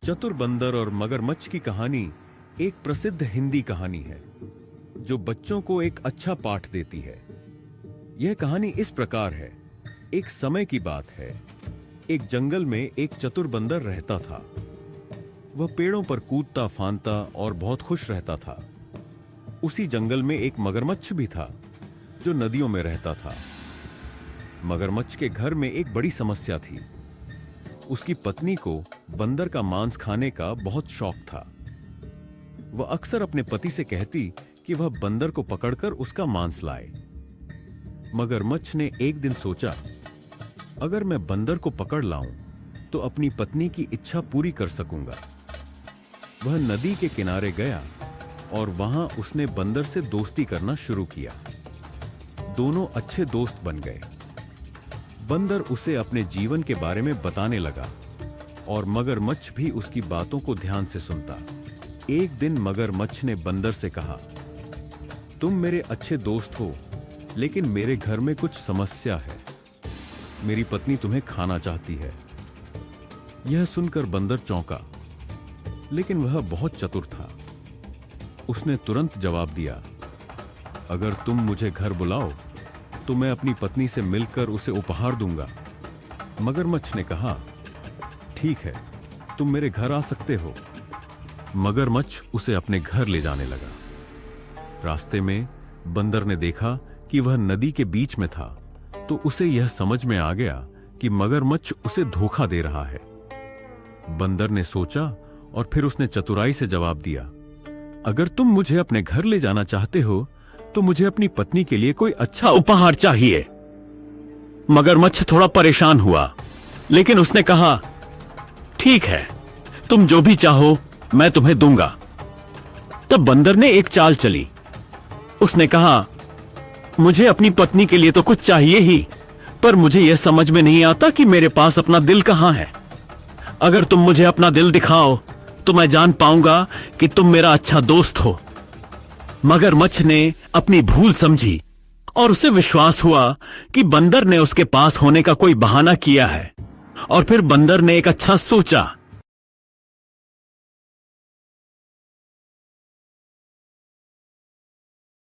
चतुर बंदर और मगरमच्छ की कहानी एक प्रसिद्ध हिंदी कहानी है जो बच्चों को एक अच्छा पाठ देती है। यह कहानी इस प्रकार है। एक समय की बात है। एक जंगल में एक चतुर बंदर रहता था। वह पेड़ों पर कूदता फांदता और बहुत खुश रहता था। उसी जंगल में एक मगरमच्छ भी था जो नदियों में रहता था। मगरमच्छ के घर में एक बड़ी समस्या थी। उसकी पत्नी को बंदर का मांस खाने का बहुत शौक था। वह अक्सर अपने पति से कहती कि वह बंदर को पकड़कर उसका मांस लाए। मगरमच्छ ने एक दिन सोचा, अगर मैं बंदर को पकड़ लाऊं तो अपनी पत्नी की इच्छा पूरी कर सकूंगा। वह नदी के किनारे गया और वहां उसने बंदर से दोस्ती करना शुरू किया। दोनों अच्छे दोस्त बन गए। बंदर उसे अपने जीवन के बारे में बताने लगा और मगरमच्छ भी उसकी बातों को ध्यान से सुनता। एक दिन मगरमच्छ ने बंदर से कहा, तुम मेरे अच्छे दोस्त हो, लेकिन मेरे घर में कुछ समस्या है। मेरी पत्नी तुम्हें खाना चाहती है। यह सुनकर बंदर चौंका, लेकिन वह बहुत चतुर था। उसने तुरंत जवाब दिया, अगर तुम मुझे घर बुलाओ तो मैं अपनी पत्नी से मिलकर उसे उपहार दूंगा। मगरमच्छ ने कहा, ठीक है, तुम मेरे घर आ सकते हो। मगरमच्छ उसे अपने घर ले जाने लगा। रास्ते में बंदर ने देखा कि वह नदी के बीच में था, तो उसे यह समझ में आ गया कि मगरमच्छ उसे धोखा दे रहा है। बंदर ने सोचा और फिर उसने चतुराई से जवाब दिया, अगर तुम मुझे अपने घर ले जाना चाहते हो तो मुझे अपनी पत्नी के लिए कोई अच्छा उपहार चाहिए। मगरमच्छ थोड़ा परेशान हुआ, लेकिन उसने कहा, ठीक है, तुम जो भी चाहो मैं तुम्हें दूंगा। तब बंदर ने एक चाल चली। उसने कहा, मुझे अपनी पत्नी के लिए तो कुछ चाहिए ही, पर मुझे यह समझ में नहीं आता कि मेरे पास अपना दिल कहां है। अगर तुम मुझे अपना दिल दिखाओ तो मैं जान पाऊंगा कि तुम मेरा अच्छा दोस्त हो। मगरमच्छ ने अपनी भूल समझी और उसे विश्वास हुआ कि बंदर ने उसके पास होने का कोई बहाना किया है। और फिर बंदर ने एक अच्छा सोचा